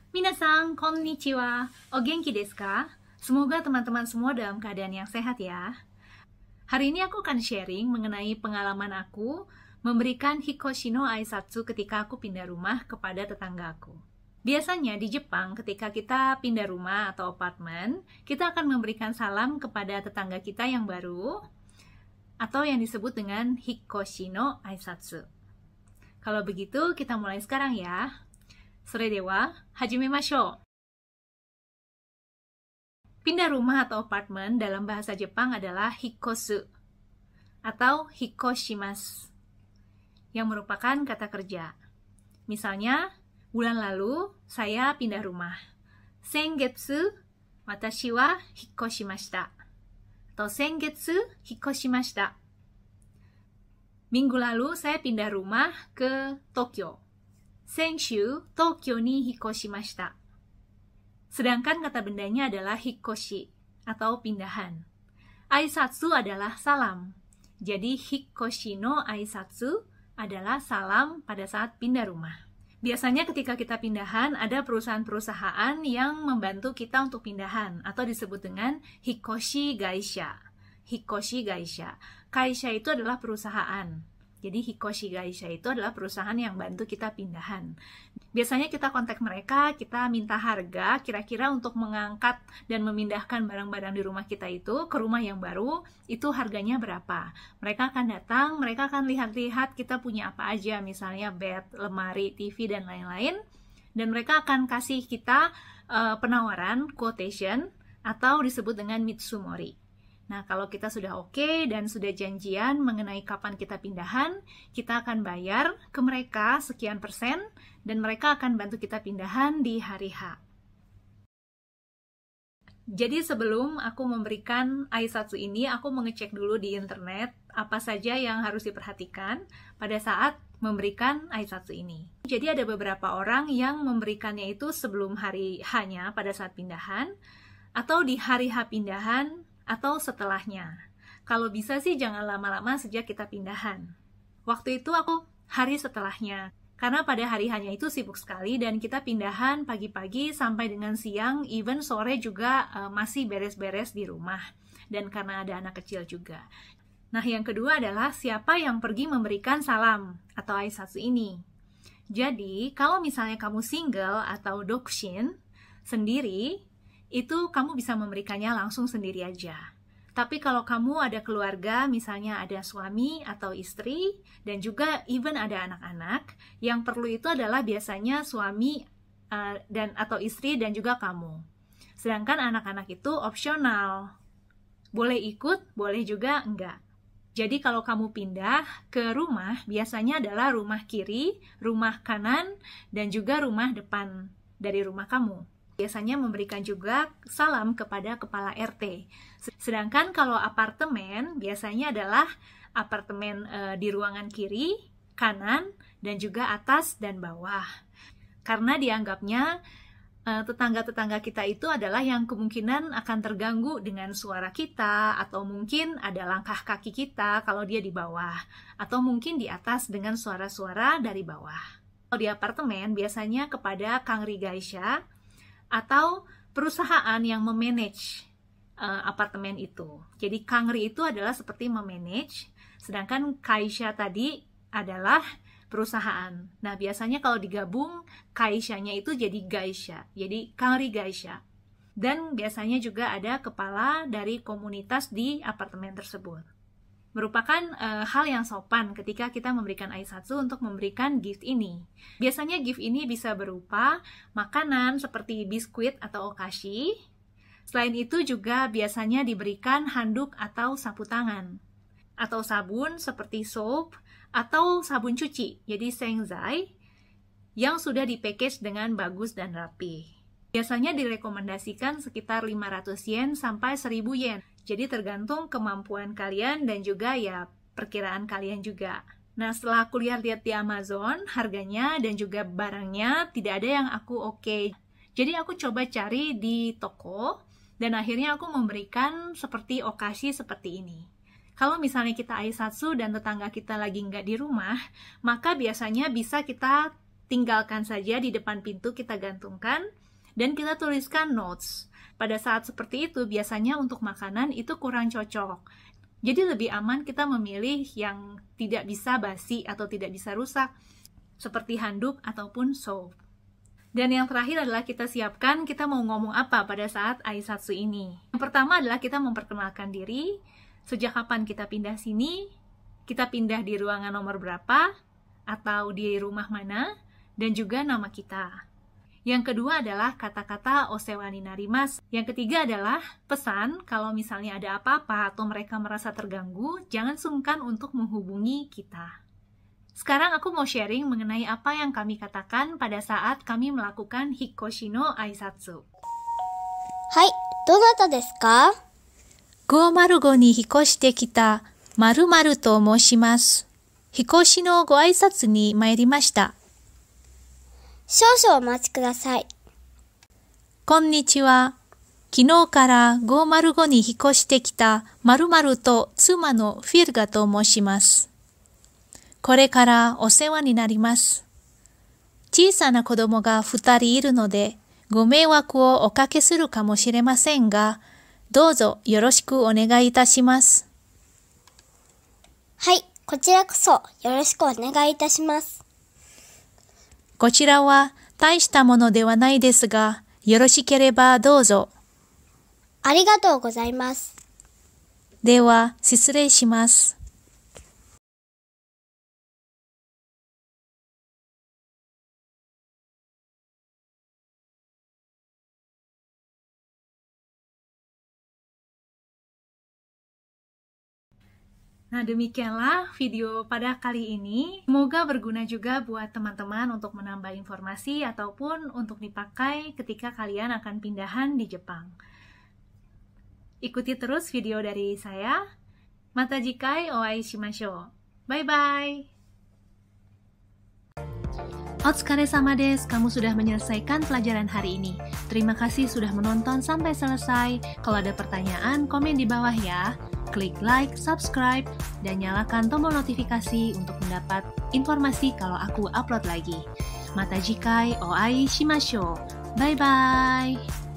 Minasan, konnichiwa. O genki desu ka? Semoga teman-teman semua dalam keadaan yang sehat ya. Hari ini aku akan sharing mengenai pengalaman aku memberikan hikoshi no aisatsu ketika aku pindah rumah kepada tetanggaku. Biasanya di Jepang ketika kita pindah rumah atau apartemen, kita akan memberikan salam kepada tetangga kita yang baru atau yang disebut dengan hikoshi no aisatsu. Kalau begitu, kita mulai sekarang ya. それでは始めましょう. Pindah rumah atau apartemen dalam bahasa Jepang adalah hikosu atau hikoshimasu yang merupakan kata kerja. Misalnya, bulan lalu saya pindah rumah. Sengetsu watashi wa hikoshimashita. Atau sengetsu hikoshimashita. Minggu lalu saya pindah rumah ke Tokyo. Senshu Tokyo ni hikoshimashita. Sedangkan kata bendanya adalah hikoshi atau pindahan. Aisatsu adalah salam. Jadi hikoshi no aisatsu adalah salam pada saat pindah rumah. Biasanya ketika kita pindahan ada perusahaan-perusahaan yang membantu kita untuk pindahan atau disebut dengan hikoshi gaisha. Hikoshi gaisha. Gaisha itu adalah perusahaan. Jadi hikoshi gaisha itu adalah perusahaan yang bantu kita pindahan. Biasanya kita kontak mereka, kita minta harga kira-kira untuk mengangkat dan memindahkan barang-barang di rumah kita itu ke rumah yang baru, itu harganya berapa. Mereka akan datang, mereka akan lihat-lihat kita punya apa aja, misalnya bed, lemari, TV, dan lain-lain. Dan mereka akan kasih kita penawaran, quotation, atau disebut dengan mitsumori. Nah, kalau kita sudah oke dan sudah janjian mengenai kapan kita pindahan, kita akan bayar ke mereka sekian persen dan mereka akan bantu kita pindahan di hari H. Jadi sebelum aku memberikan aisatsu ini, aku mengecek dulu di internet apa saja yang harus diperhatikan pada saat memberikan aisatsu ini. Jadi ada beberapa orang yang memberikannya itu sebelum hari H-nya pada saat pindahan, atau di hari H pindahan, atau setelahnya. Kalau bisa sih jangan lama-lama sejak kita pindahan. Waktu itu aku hari setelahnya, karena pada hari hanya itu sibuk sekali dan kita pindahan pagi-pagi sampai dengan siang, even sore juga masih beres-beres di rumah. Dan karena ada anak kecil juga. Nah, yang kedua adalah siapa yang pergi memberikan salam atau aisatsu ini. Jadi, kalau misalnya kamu single atau dokushin sendiri, itu kamu bisa memberikannya langsung sendiri aja. Tapi kalau kamu ada keluarga, misalnya ada suami atau istri, dan juga even ada anak-anak, yang perlu itu adalah biasanya suami dan atau istri dan juga kamu. Sedangkan anak-anak itu opsional. Boleh ikut, boleh juga enggak. Jadi kalau kamu pindah ke rumah, biasanya adalah rumah kiri, rumah kanan, dan juga rumah depan dari rumah kamu. Biasanya memberikan juga salam kepada kepala RT. Sedangkan kalau apartemen, biasanya adalah apartemen di ruangan kiri, kanan, dan juga atas dan bawah. Karena dianggapnya tetangga-tetangga kita itu adalah yang kemungkinan akan terganggu dengan suara kita, atau mungkin ada langkah kaki kita kalau dia di bawah, atau mungkin di atas dengan suara-suara dari bawah. Kalau di apartemen, biasanya kepada kangri gaisha, atau perusahaan yang memanage apartemen itu. Jadi kangri itu adalah seperti memanage, sedangkan kaisha tadi adalah perusahaan. Nah, biasanya kalau digabung, kaishanya itu jadi gaisha, jadi kangri gaisha. Dan biasanya juga ada kepala dari komunitas di apartemen tersebut. Merupakan hal yang sopan ketika kita memberikan aisatsu untuk memberikan gift ini. Biasanya gift ini bisa berupa makanan seperti biskuit atau okashi. Selain itu juga biasanya diberikan handuk atau sapu tangan. Atau sabun seperti soap atau sabun cuci, jadi senzai, yang sudah dipackage dengan bagus dan rapi. Biasanya direkomendasikan sekitar 500 yen sampai 1000 yen. Jadi tergantung kemampuan kalian dan juga ya perkiraan kalian juga. Nah, setelah aku lihat-lihat di Amazon, harganya dan juga barangnya tidak ada yang aku oke. Jadi aku coba cari di toko dan akhirnya aku memberikan seperti okashi seperti ini. Kalau misalnya kita aisatsu dan tetangga kita lagi nggak di rumah, maka biasanya bisa kita tinggalkan saja di depan pintu, kita gantungkan, dan kita tuliskan notes. Pada saat seperti itu, biasanya untuk makanan itu kurang cocok. Jadi lebih aman kita memilih yang tidak bisa basi atau tidak bisa rusak, seperti handuk ataupun soap. Dan yang terakhir adalah kita siapkan kita mau ngomong apa pada saat aisatsu ini. Yang pertama adalah kita memperkenalkan diri, sejak kapan kita pindah sini, kita pindah di ruangan nomor berapa, atau di rumah mana, dan juga nama kita. Yang kedua adalah kata-kata osewa ni narimasu. Yang ketiga adalah pesan, kalau misalnya ada apa-apa atau mereka merasa terganggu, jangan sungkan untuk menghubungi kita. Sekarang aku mau sharing mengenai apa yang kami katakan pada saat kami melakukan hikkoshi no aisatsu. Hai, donata desu ka? 505に引っ越してきた〇〇と申します。引っ越しのご挨拶に参りました。少々お待ちください。こんにちは。昨日から505に引っ越してきた〇〇と妻のフィルガと申します。これからお世話になります。小さな子供が2人いるので、ご迷惑をおかけするかもしれませんが、どうぞよろしくお願いいたします。はい、こちらこそよろしくお願いいたします。こちらは大したものではないですが、よろしければどうぞ。ありがとうございます。では、失礼します。Nah, demikianlah video pada kali ini. Semoga berguna juga buat teman-teman untuk menambah informasi ataupun untuk dipakai ketika kalian akan pindahan di Jepang. Ikuti terus video dari saya. Mata jikai o ai shimashou. Bye-bye! Otsukaresama desu, kamu sudah menyelesaikan pelajaran hari ini. Terima kasih sudah menonton sampai selesai. Kalau ada pertanyaan, komen di bawah ya. Klik like, subscribe, dan nyalakan tombol notifikasi untuk mendapat informasi kalau aku upload lagi. Mata jikai o ai shimashou. Bye-bye!